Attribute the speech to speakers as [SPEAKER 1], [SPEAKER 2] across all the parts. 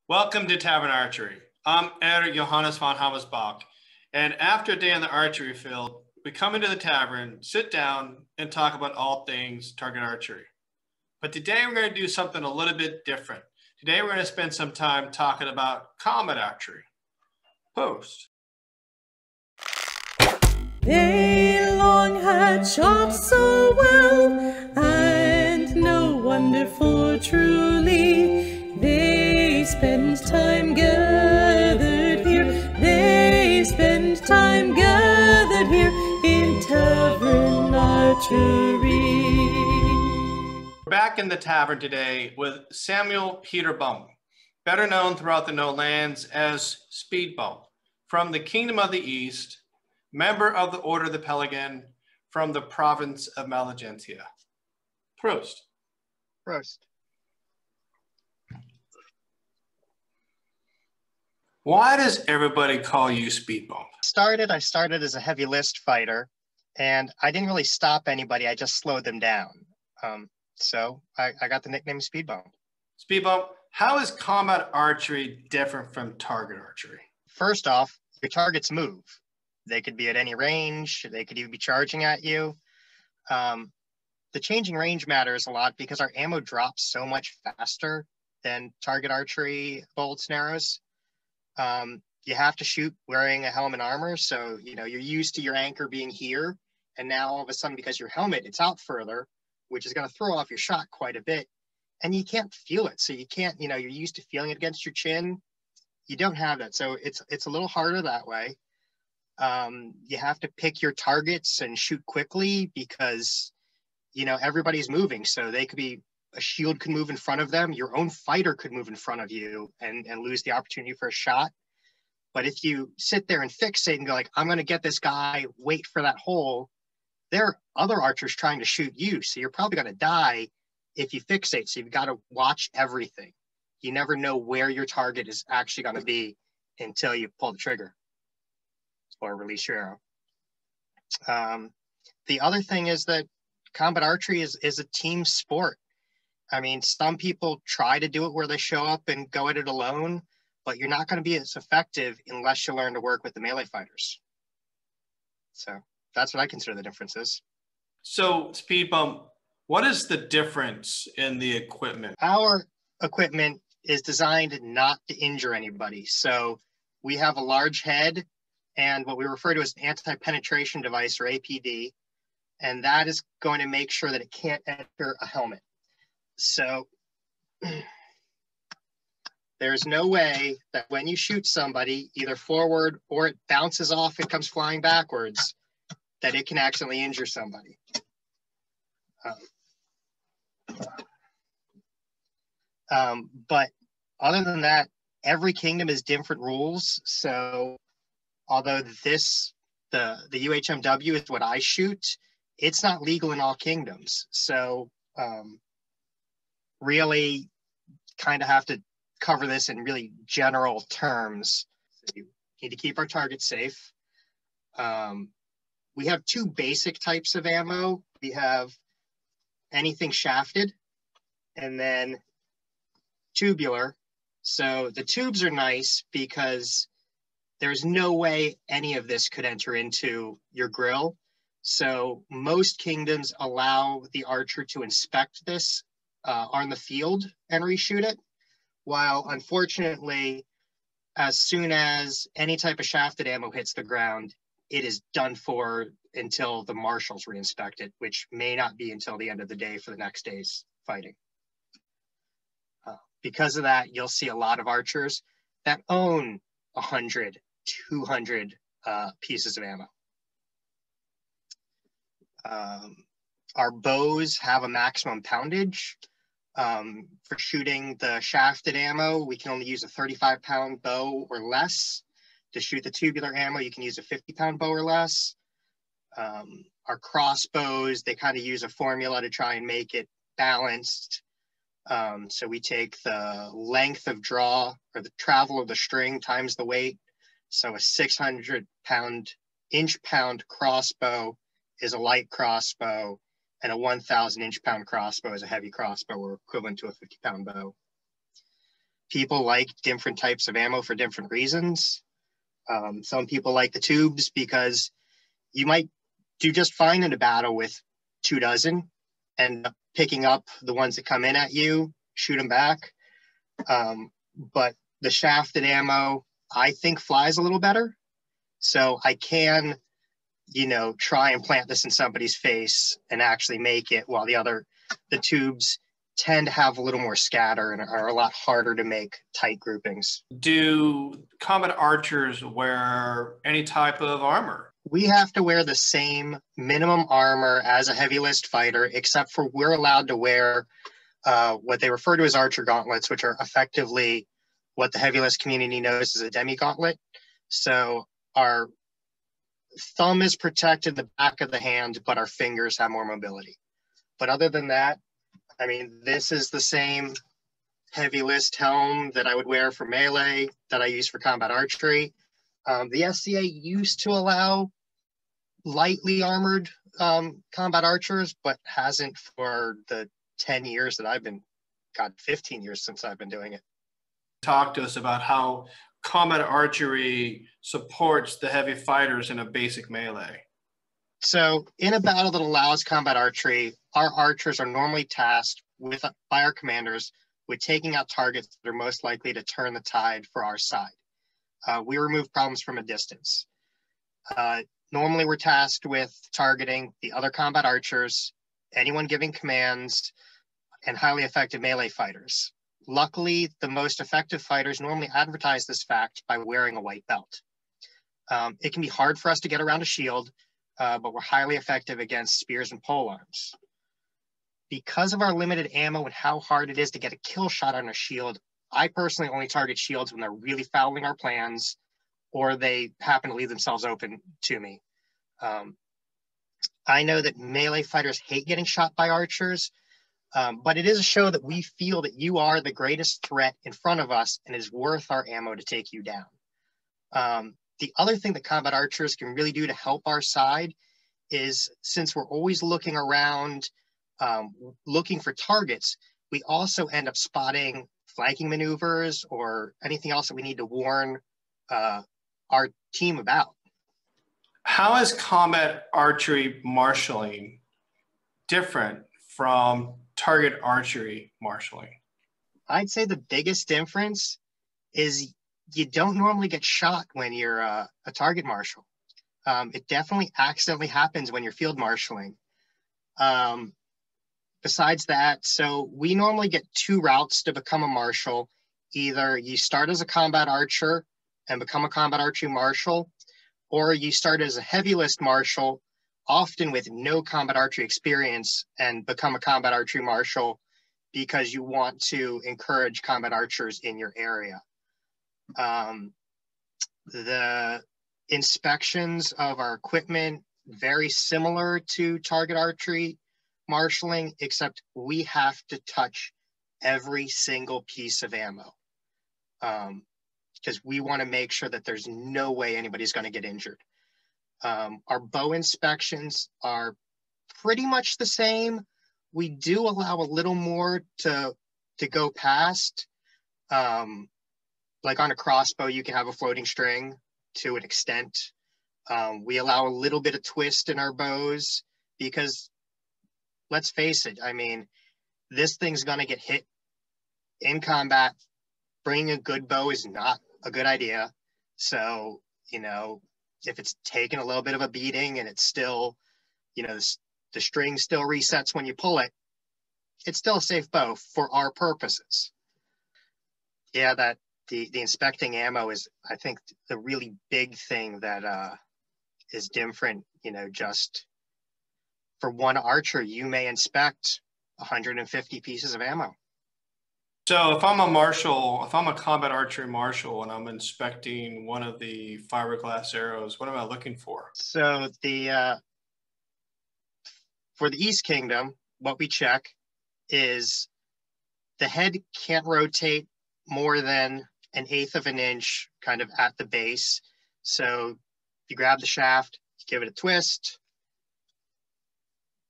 [SPEAKER 1] Welcome to Tavern Archery. I'm Herr Johannes von Hammersbach, and after a day in the archery field, we come into the tavern, sit down, and talk about all things target archery. But today we're going to do something a little bit different. Today we're going to spend some time talking about combat archery. Post.
[SPEAKER 2] They long had shot so well, and no wonder for truly they spend time gathered here. They spend time gathered here in Tavern Archery.
[SPEAKER 1] We're back in the tavern today with Samuel Peterbump, better known throughout the No Lands as Speedbump, from the Kingdom of the East, member of the Order of the Pelican, from the province of Malagentia. Prost.
[SPEAKER 3] Prost.
[SPEAKER 1] Why does everybody call you Speedbump?
[SPEAKER 3] I started as a heavy list fighter, and I didn't really stop anybody. I just slowed them down. So I got the nickname Speedbump.
[SPEAKER 1] Speedbump, how is combat archery different from target archery?
[SPEAKER 3] First off, your targets move. They could be at any range. They could even be charging at you. The changing range matters a lot because our ammo drops so much faster than target archery bolts and arrows. You have to shoot wearing a helmet and armor. So, you're used to your anchor being here. And now all of a sudden, because your helmet, it's out further, which is going to throw off your shot quite a bit. And you can't feel it. So you can't, you're used to feeling it against your chin. You don't have that. So it's a little harder that way. You have to pick your targets and shoot quickly because, everybody's moving. So they could be, a shield could move in front of them. Your own fighter could move in front of you and lose the opportunity for a shot. But if you sit there and fixate and go like, I'm going to get this guy, wait for that hole, there are other archers trying to shoot you. So you're probably going to die if you fixate. So you've got to watch everything. You never know where your target is actually going to be until you pull the trigger or release your arrow. The other thing is that combat archery is a team sport. I mean, some people try to do it where they show up and go at it alone, but you're not going to be as effective unless you learn to work with the melee fighters. So that's what I consider the differences.
[SPEAKER 1] So, Speedbump, what is the difference in the equipment?
[SPEAKER 3] Our equipment is designed not to injure anybody. So we have a large head and what we refer to as an anti-penetration device, or APD, and that is going to make sure that it can't enter a helmet. So there's no way that when you shoot somebody, either forward or it bounces off and comes flying backwards, that it can accidentally injure somebody. But other than that, every kingdom has different rules. So although the UHMW is what I shoot, it's not legal in all kingdoms. So really kind of have to cover this in really general terms. So you need to keep our targets safe. We have two basic types of ammo. We have anything shafted and then tubular. So the tubes are nice because there's no way any of this could enter into your grill. So most kingdoms allow the archer to inspect this on the field and reshoot it. While unfortunately, as soon as any type of shafted ammo hits the ground, it is done for until the marshals re-inspect it, which may not be until the end of the day for the next day's fighting. Because of that, you'll see a lot of archers that own 100, 200 pieces of ammo. Our bows have a maximum poundage. For shooting the shafted ammo, we can only use a 35-pound bow or less. To shoot the tubular ammo, you can use a 50-pound bow or less. Our crossbows, they kind of use a formula to try and make it balanced. So we take the length of draw or the travel of the string times the weight. So a 600-pound inch-pound crossbow is a light crossbow, and a 1,000 inch-pound crossbow is a heavy crossbow, or equivalent to a 50-pound bow. People like different types of ammo for different reasons. Some people like the tubes because you might do just fine in a battle with 2 dozen and picking up the ones that come in at you, shoot them back. But the shafted ammo, I think, flies a little better. So I can, try and plant this in somebody's face and actually make it, while the tubes tend to have a little more scatter and are a lot harder to make tight groupings.
[SPEAKER 1] Do combat archers wear any type of armor?
[SPEAKER 3] We have to wear the same minimum armor as a heavy list fighter, except for we're allowed to wear what they refer to as archer gauntlets, which are effectively what the heavy list community knows as a demi-gauntlet. So our thumb is protected, the back of the hand, but our fingers have more mobility. But other than that, I mean, this is the same heavy list helm that I would wear for melee that I use for combat archery. The SCA used to allow lightly armored combat archers, but hasn't for the 10 years that I've been, 15 years since I've been doing it.
[SPEAKER 1] Talk to us about how combat archery supports the heavy fighters in a basic melee.
[SPEAKER 3] So in a battle that allows combat archery, our archers are normally tasked by our commanders with taking out targets that are most likely to turn the tide for our side. We remove problems from a distance. Normally we're tasked with targeting the other combat archers, anyone giving commands, and highly effective melee fighters. Luckily, the most effective fighters normally advertise this fact by wearing a white belt. It can be hard for us to get around a shield, but we're highly effective against spears and polearms. Because of our limited ammo and how hard it is to get a kill shot on a shield, I personally only target shields when they're really fouling our plans or they happen to leave themselves open to me. I know that melee fighters hate getting shot by archers, but it is a show that we feel that you are the greatest threat in front of us and it is worth our ammo to take you down. The other thing that combat archers can really do to help our side is, since we're always looking around, looking for targets, we also end up spotting flanking maneuvers or anything else that we need to warn our team about.
[SPEAKER 1] How is combat archery marshalling different from target archery marshalling?
[SPEAKER 3] I'd say the biggest difference is you don't normally get shot when you're a target marshal. It definitely accidentally happens when you're field marshaling. Besides that, so we normally get 2 routes to become a marshal. Either you start as a combat archer and become a combat archery marshal, or you start as a heavy list marshal, often with no combat archery experience, and become a combat archery marshal because you want to encourage combat archers in your area. The inspections of our equipment, very similar to target archery marshaling, except we have to touch every single piece of ammo because we want to make sure that there's no way anybody's going to get injured. Our bow inspections are pretty much the same. We do allow a little more to go past. Like on a crossbow, you can have a floating string to an extent. We allow a little bit of twist in our bows because, let's face it, I mean, this thing's going to get hit in combat. Bringing a good bow is not a good idea. So, if it's taken a little bit of a beating and it's still, the string still resets when you pull it, it's still a safe bow for our purposes. Yeah, that the inspecting ammo is, I think, the really big thing that is different. Just for one archer, you may inspect 150 pieces of ammo.
[SPEAKER 1] So if I'm a combat archery marshal and I'm inspecting one of the fiberglass arrows, what am I looking for?
[SPEAKER 3] So for the East Kingdom, what we check is the head can't rotate more than 1/8 of an inch kind of at the base. So you grab the shaft, give it a twist.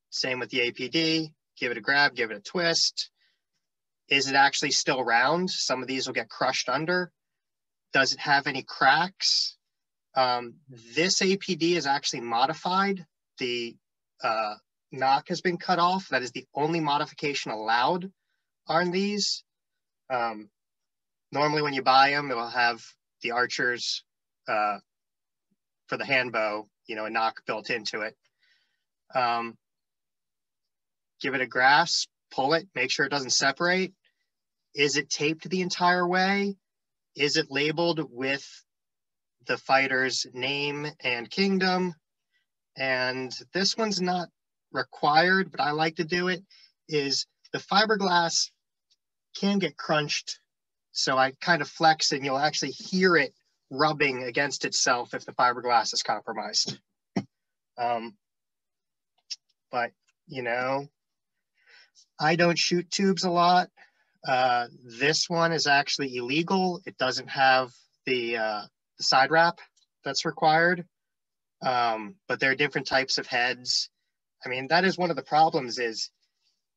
[SPEAKER 3] Same with the APD, give it a grab, give it a twist. Is it actually still round? Some of these will get crushed under. Does it have any cracks? This APD is actually modified. The knock has been cut off. That is the only modification allowed on these. Normally when you buy them, it will have the archers for the hand bow, you know, a knock built into it. Give it a grasp, pull it, make sure it doesn't separate. Is it taped the entire way? Is it labeled with the fighter's name and kingdom? And this one's not required, but I like to do it, is the fiberglass can get crunched. So I kind of flex and you'll actually hear it rubbing against itself if the fiberglass is compromised. But, you know, I don't shoot tubes a lot. This one is actually illegal. It doesn't have the side wrap that's required. But there are different types of heads. I mean, that is one of the problems is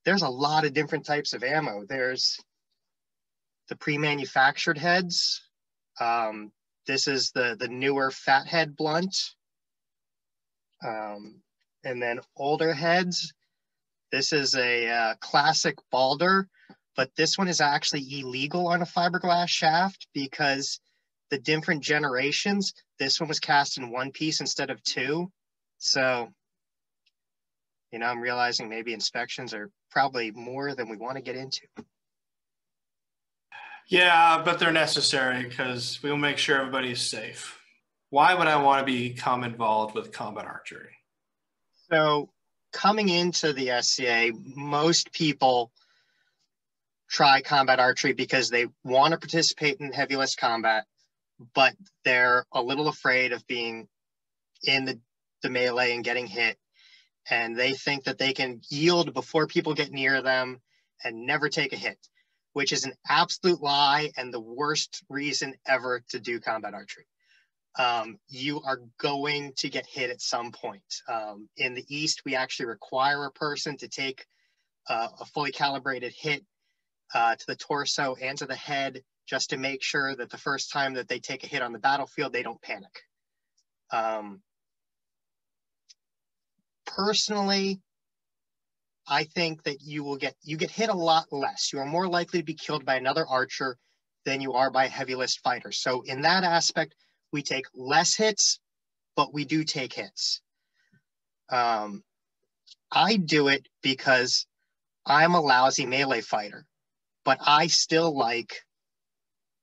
[SPEAKER 3] there's a lot of different types of ammo. There's the pre-manufactured heads. This is the newer fathead blunt. And then older heads. This is a classic Balder, but this one is actually illegal on a fiberglass shaft because the different generations, this one was cast in one piece instead of two. So, you know, I'm realizing maybe inspections are probably more than we want to get into.
[SPEAKER 1] Yeah, but they're necessary because we'll make sure everybody's safe. Why would I want to become involved with combat archery?
[SPEAKER 3] So coming into the SCA, most people try combat archery because they want to participate in heavy list combat, but they're a little afraid of being in the melee and getting hit. And they think that they can yield before people get near them and never take a hit, which is an absolute lie and the worst reason ever to do combat archery. You are going to get hit at some point. In the East, we actually require a person to take a fully calibrated hit to the torso and to the head just to make sure that the first time that they take a hit on the battlefield, they don't panic. Personally, I think that you get hit a lot less. You are more likely to be killed by another archer than you are by a heavy list fighter. So in that aspect, we take less hits, but we do take hits. I do it because I'm a lousy melee fighter, but I still like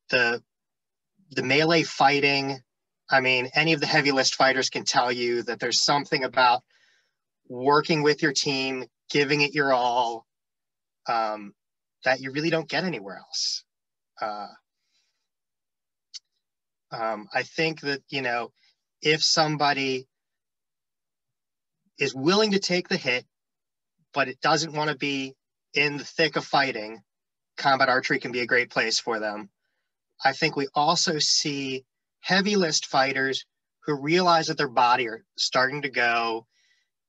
[SPEAKER 3] the melee fighting. I mean, any of the heavy list fighters can tell you that there's something about working with your team, giving it your all, that you really don't get anywhere else. I think that, you know, if somebody is willing to take the hit, but it doesn't want to be in the thick of fighting, combat archery can be a great place for them. I think we also see heavy list fighters who realize that their body are starting to go,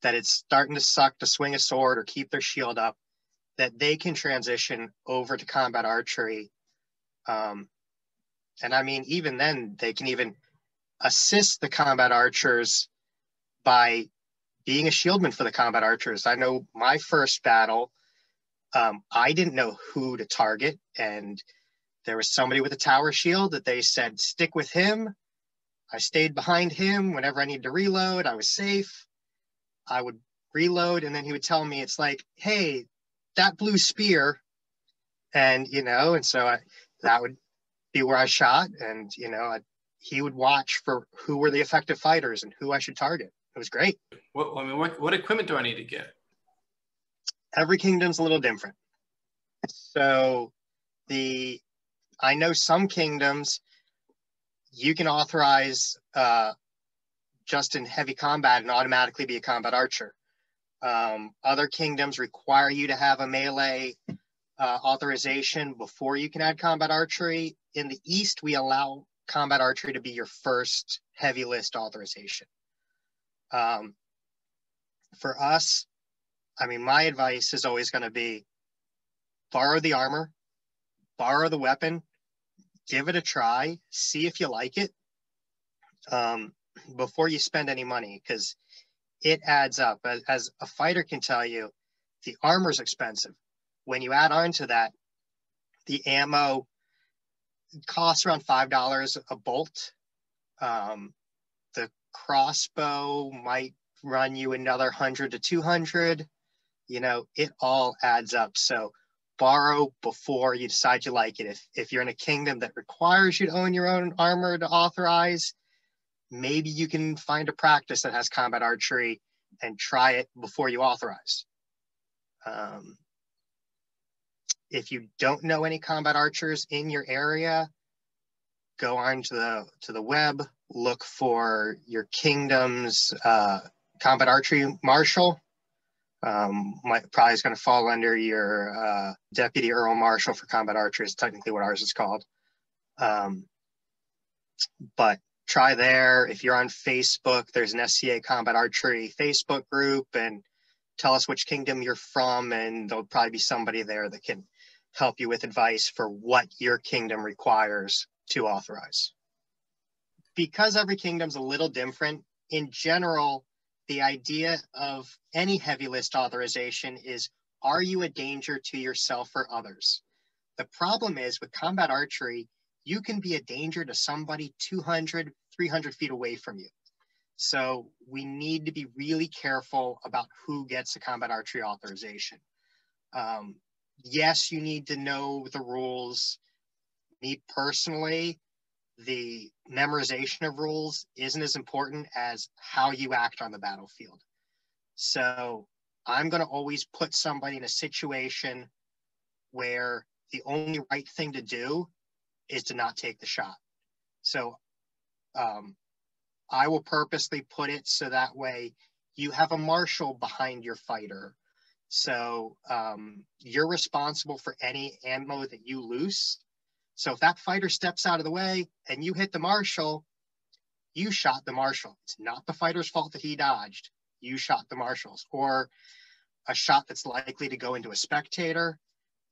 [SPEAKER 3] that it's starting to suck to swing a sword or keep their shield up, that they can transition over to combat archery. And I mean, even then, they can even assist the combat archers by being a shieldman for the combat archers. I know my first battle, I didn't know who to target, and there was somebody with a tower shield that they said, stick with him. I stayed behind him. Whenever I needed to reload, I was safe. I would reload, and then he would tell me, it's like, hey, that blue spear. And, you know, and so that would be where I shot. And, you know, he would watch for who were the effective fighters and who I should target. It was great.
[SPEAKER 1] What equipment do I need to get?
[SPEAKER 3] Every kingdom's a little different. So I know some kingdoms, you can authorize just in heavy combat and automatically be a combat archer. Other kingdoms require you to have a melee authorization before you can add combat archery. In the East, we allow combat archery to be your first heavy list authorization. For us, I mean, my advice is always going to be borrow the armor borrow the weapon, give it a try, see if you like it before you spend any money, because it adds up. As a fighter can tell you, the armor's expensive. When you add on to that, the ammo costs around $5 a bolt. The crossbow might run you another 100 to 200. You know, it all adds up. So borrow before you decide you like it. If you're in a kingdom that requires you to own your own armor to authorize, maybe you can find a practice that has combat archery and try it before you authorize. If you don't know any combat archers in your area, go on to the web, look for your kingdom's combat archery marshal. Probably is going to fall under your deputy earl marshal for combat archery is technically what ours is called. But try there. If you're on Facebook, there's an SCA Combat Archery Facebook group, and tell us which kingdom you're from, and there'll probably be somebody there that can help you with advice for what your kingdom requires to authorize. Because every kingdom's a little different, in general, the idea of any heavy list authorization is, are you a danger to yourself or others? The problem is with combat archery, you can be a danger to somebody 200, 300 feet away from you. So we need to be really careful about who gets a combat archery authorization. Yes, you need to know the rules. Me personally, the memorization of rules isn't as important as how you act on the battlefield. So I'm going to always put somebody in a situation where the only right thing to do is to not take the shot. So I will purposely put it so that way you have a marshal behind your fighter. So you're responsible for any ammo that you lose. So if that fighter steps out of the way and you hit the marshal, you shot the marshal. It's not the fighter's fault that he dodged. You shot the marshals. Or a shot that's likely to go into a spectator,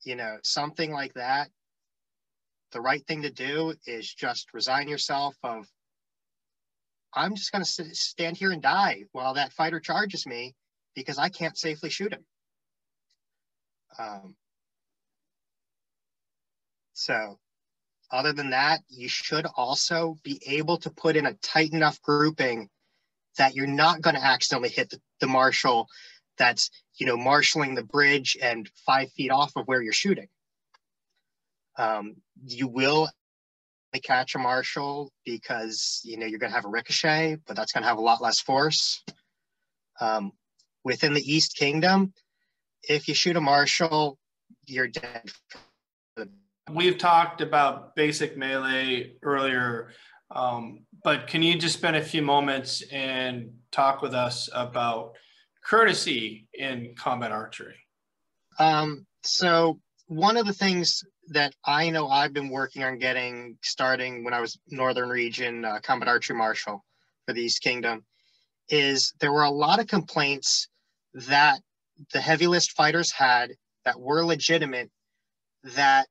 [SPEAKER 3] you know, something like that. The right thing to do is just resign yourself of, I'm just going to stand here and die while that fighter charges me because I can't safely shoot him. So other than that, you should also be able to put in a tight enough grouping that you're not going to accidentally hit the marshal that's, you know, marshaling the bridge and 5 feet off of where you're shooting. You will catch a marshal because, you know, you're going to have a ricochet, but that's going to have a lot less force. Within the East Kingdom, if you shoot a marshal, you're dead.
[SPEAKER 1] We've talked about basic melee earlier, but can you just spend a few moments and talk with us about courtesy in combat archery?
[SPEAKER 3] So one of the things that I know I've been working on getting starting when I was Northern Region Combat Archery Marshal for the East Kingdom is there were a lot of complaints that the heavy list fighters had that were legitimate, that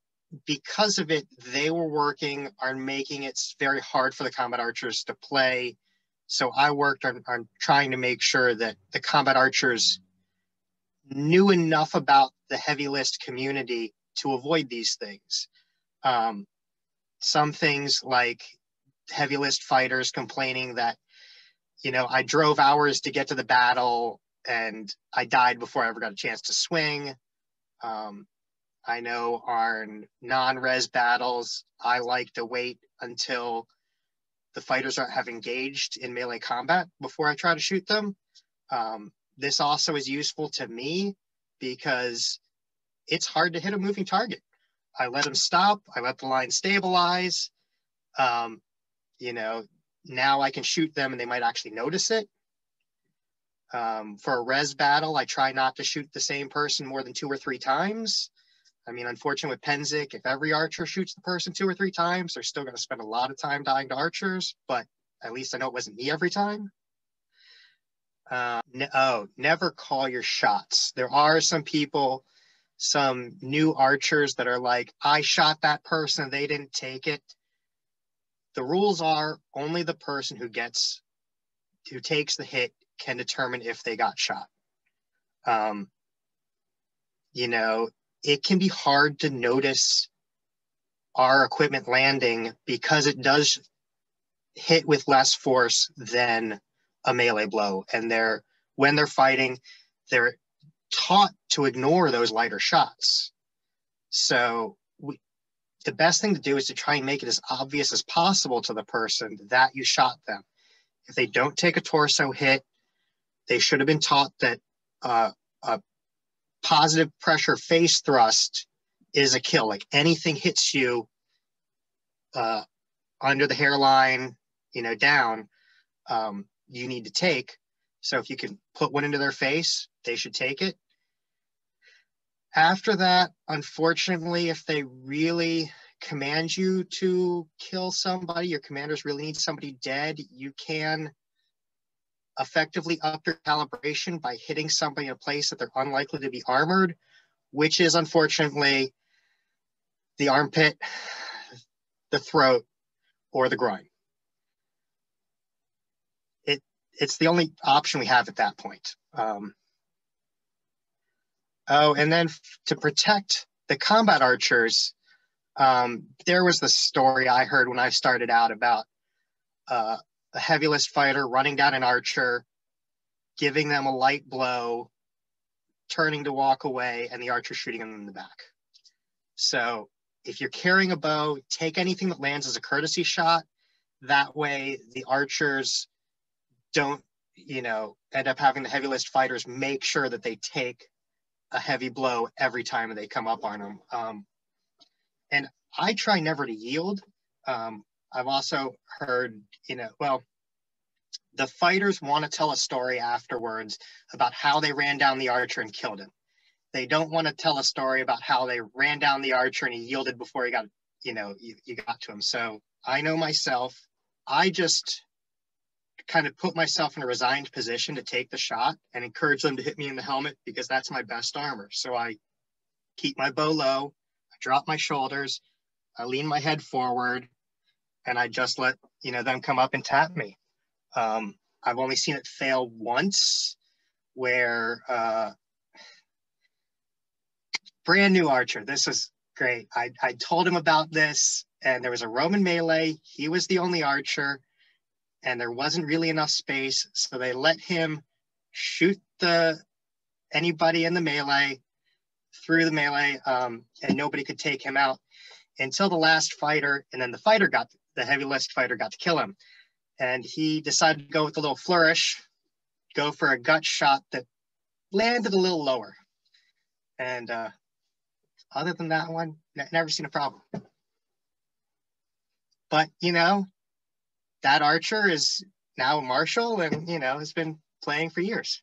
[SPEAKER 3] because of it, they were working on making it very hard for the combat archers to play. So I worked on trying to make sure that the combat archers knew enough about the heavy list community to avoid these things. Some things like heavy list fighters complaining that, you know, I drove hours to get to the battle and I died before I ever got a chance to swing. I know on non-res battles, I like to wait until the fighters have engaged in melee combat before I try to shoot them. This also is useful to me because it's hard to hit a moving target. I let them stop. I let the line stabilize. You know, now I can shoot them and they might actually notice it. For a res battle, I try not to shoot the same person more than 2 or 3 times. I mean, unfortunately with Penzik, if every archer shoots the person 2 or 3 times, they're still going to spend a lot of time dying to archers, but at least I know it wasn't me every time. Never call your shots. There are some people some new archers that are like, I shot that person, they didn't take it. The rules are only the person who takes the hit can determine if they got shot. You know, it can be hard to notice our equipment landing because it does hit with less force than a melee blow. And when they're fighting, they're taught to ignore those lighter shots. So the best thing to do is to try and make it as obvious as possible to the person that you shot them. If they don't take a torso hit, they should have been taught that a positive pressure face thrust is a kill. Like anything hits you under the hairline, you know, down, you need to take. So if you can put one into their face, they should take it. After that, unfortunately, if they really command you to kill somebody, your commanders really need somebody dead, you can effectively up your calibration by hitting somebody in a place that they're unlikely to be armored, which is unfortunately the armpit, the throat, or the groin. It's the only option we have at that point. And then to protect the combat archers, there was the story I heard when I started out about a heavy list fighter running down an archer, giving them a light blow, turning to walk away, and the archer shooting them in the back. So if you're carrying a bow, take anything that lands as a courtesy shot. That way the archers don't, you know, end up having the heavy list fighters make sure that they take a heavy blow every time they come up on them. And I try never to yield. I've also heard, you know, well, the fighters want to tell a story afterwards about how they ran down the archer and killed him. They don't want to tell a story about how they ran down the archer and he yielded before he got, you know, you got to him. So I know myself, I just kind of put myself in a resigned position to take the shot and encourage them to hit me in the helmet because that's my best armor. So I keep my bow low, I drop my shoulders, I lean my head forward, and I just let, you know, them come up and tap me. I've only seen it fail once where brand new archer, this is great. I told him about this and there was a Roman melee. He was the only archer and there wasn't really enough space. So they let him shoot anybody in the melee through the melee and nobody could take him out until the last fighter. And then the heavy list fighter got to kill him. And he decided to go with a little flourish, go for a gut shot that landed a little lower. And other than that one, never seen a problem. But, you know, that archer is now a Marshal and, you know, has been playing for years.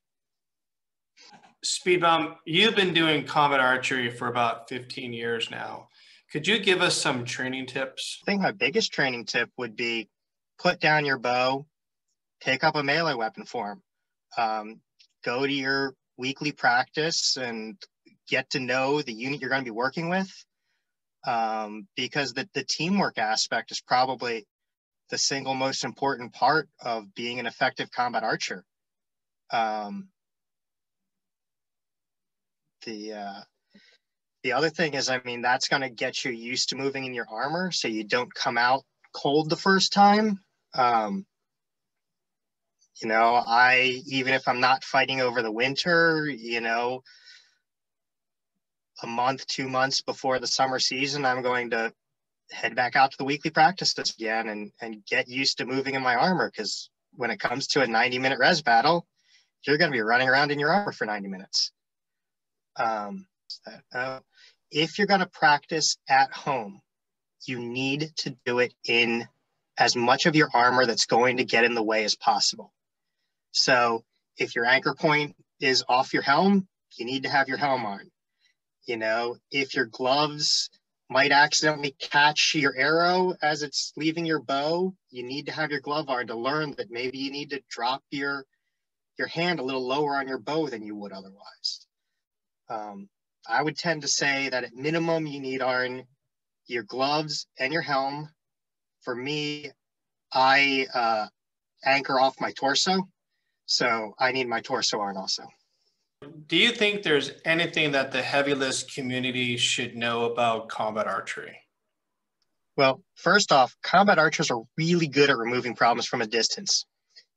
[SPEAKER 1] Speedbump, you've been doing combat archery for about 15 years now. Could you give us some training tips?
[SPEAKER 3] I think my biggest training tip would be put down your bow, take up a melee weapon form, go to your weekly practice and get to know the unit you're going to be working with, because the teamwork aspect is probably the single most important part of being an effective combat archer. The other thing is, I mean, that's going to get you used to moving in your armor so you don't come out cold the first time. You know, even if I'm not fighting over the winter, you know, a month, 2 months before the summer season, I'm going to head back out to the weekly practices again and get used to moving in my armor. Because when it comes to a 90-minute res battle, you're going to be running around in your armor for 90 minutes. If you're going to practice at home, you need to do it in as much of your armor that's going to get in the way as possible. So if your anchor point is off your helm, you need to have your helm on. You know, if your gloves might accidentally catch your arrow as it's leaving your bow, you need to have your glove on to learn that maybe you need to drop your hand a little lower on your bow than you would otherwise. I would tend to say that at minimum you need on your gloves and your helm. For me, I anchor off my torso, so I need my torso on also.
[SPEAKER 1] Do you think there's anything that the heavy list community should know about combat archery?
[SPEAKER 3] Well, first off, combat archers are really good at removing problems from a distance.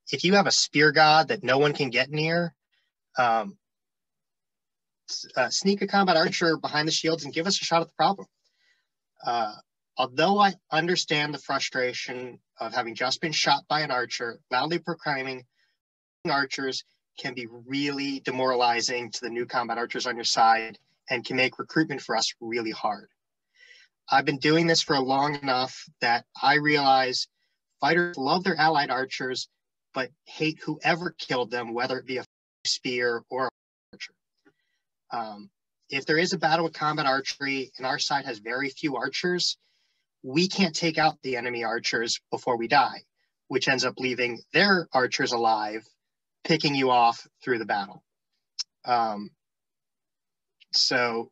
[SPEAKER 3] If you have a spear god that no one can get near, sneak a combat archer behind the shields and give us a shot at the problem. Although I understand the frustration of having just been shot by an archer, loudly proclaiming archers can be really demoralizing to the new combat archers on your side and can make recruitment for us really hard. I've been doing this for long enough that I realize fighters love their allied archers, but hate whoever killed them, whether it be a spear or an archer. If there is a battle with combat archery and our side has very few archers, we can't take out the enemy archers before we die, which ends up leaving their archers alive, picking you off through the battle. So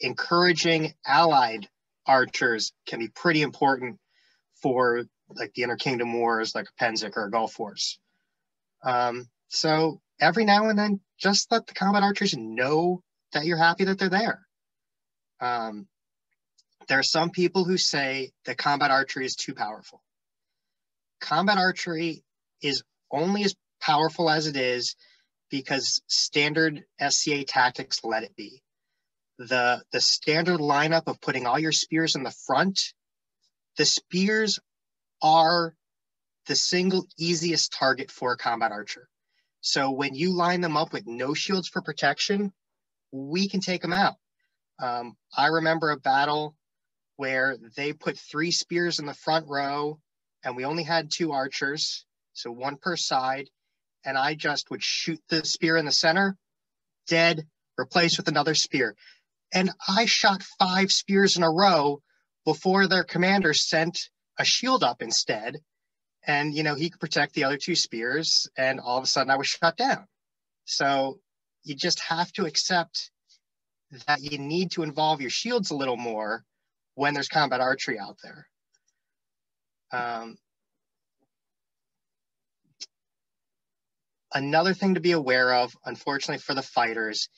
[SPEAKER 3] encouraging allied archers can be pretty important for like the Interkingdom Wars, like a Penzik or a Gulf Wars. So every now and then, just let the combat archers know that you're happy that they're there. There are some people who say that combat archery is too powerful. Combat archery is only as powerful as it is because standard SCA tactics let it be. The standard lineup of putting all your spears in the front, the spears are the single easiest target for a combat archer. So when you line them up with no shields for protection, we can take them out. I remember a battle where they put 3 spears in the front row and we only had 2 archers, so 1 per side, and I just would shoot the spear in the center, dead, replaced with another spear. And I shot 5 spears in a row before their commander sent a shield up instead. And, you know, he could protect the other 2 spears, and all of a sudden I was shot down. So you just have to accept that you need to involve your shields a little more when there's combat archery out there. Another thing to be aware of, unfortunately for the fighters,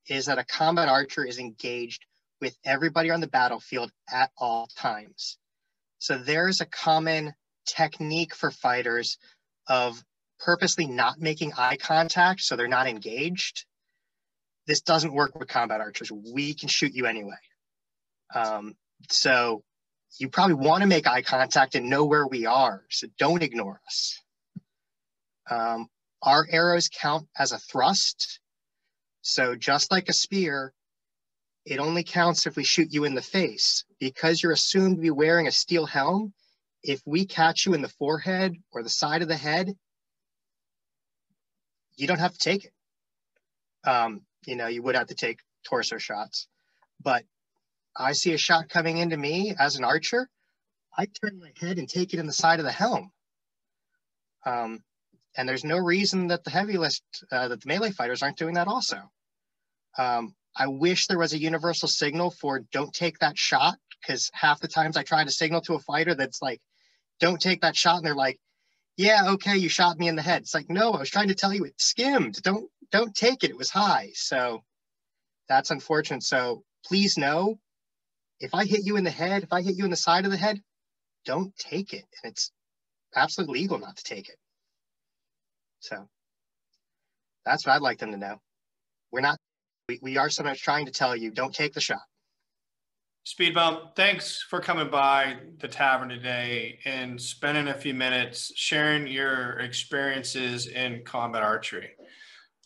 [SPEAKER 3] is that a combat archer is engaged with everybody on the battlefield at all times. So there's a common technique for fighters of purposely not making eye contact so they're not engaged. This doesn't work with combat archers. We can shoot you anyway. So you probably want to make eye contact and know where we are, so don't ignore us. Our arrows count as a thrust. So just like a spear, it only counts if we shoot you in the face. Because you're assumed to be wearing a steel helm, if we catch you in the forehead or the side of the head, you don't have to take it. You know, you would have to take torso shots. But I see a shot coming into me as an archer, I turn my head and take it in the side of the helm. And there's no reason that the heavy list, that the melee fighters aren't doing that also. I wish there was a universal signal for don't take that shot, because half the times I try to signal to a fighter that's like, don't take that shot, and they're like, yeah, okay, you shot me in the head. It's like, no, I was trying to tell you it skimmed. Don't take it, it was high. So that's unfortunate. So please know, if I hit you in the head, if I hit you in the side of the head, don't take it. And it's absolutely legal not to take it. So that's what I'd like them to know. We are sometimes trying to tell you, don't take the shot.
[SPEAKER 1] Speedbump, thanks for coming by the tavern today and spending a few minutes sharing your experiences in combat archery.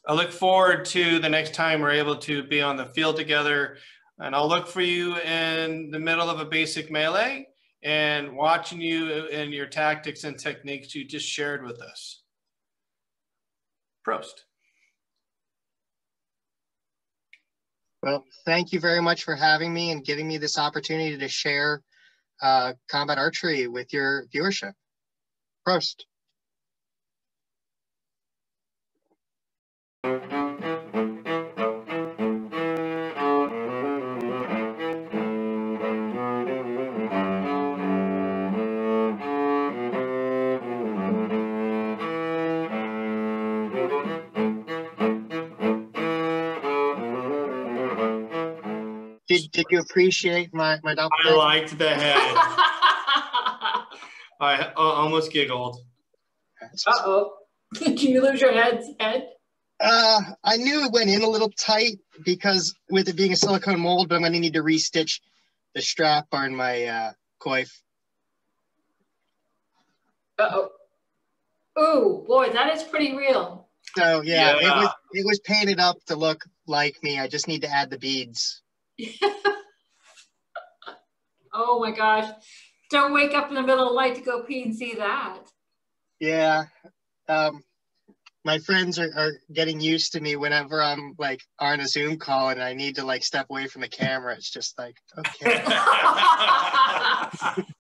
[SPEAKER 1] I look forward to the next time we're able to be on the field together, and I'll look for you in the middle of a basic melee and watching you and your tactics and techniques you just shared with us. Prost.
[SPEAKER 3] Well, thank you very much for having me and giving me this opportunity to share combat archery with your viewership. Prost. Did you appreciate my
[SPEAKER 1] I
[SPEAKER 3] doppelganger?
[SPEAKER 1] liked the head. I almost giggled.
[SPEAKER 4] Uh-oh. Did you lose your head?
[SPEAKER 3] I knew it went in a little tight because with it being a silicone mold, but I'm going to need to restitch the strap on my coif.
[SPEAKER 4] Uh-oh. Ooh, boy, that is pretty real.
[SPEAKER 3] So yeah,
[SPEAKER 1] Yeah.
[SPEAKER 3] it was painted up to look like me. I just need to add the beads.
[SPEAKER 4] Oh my gosh. Don't wake up in the middle of the night to go pee and see that.
[SPEAKER 3] Yeah. My friends are getting used to me whenever I'm like on a Zoom call and I need to like step away from the camera. It's just like, okay.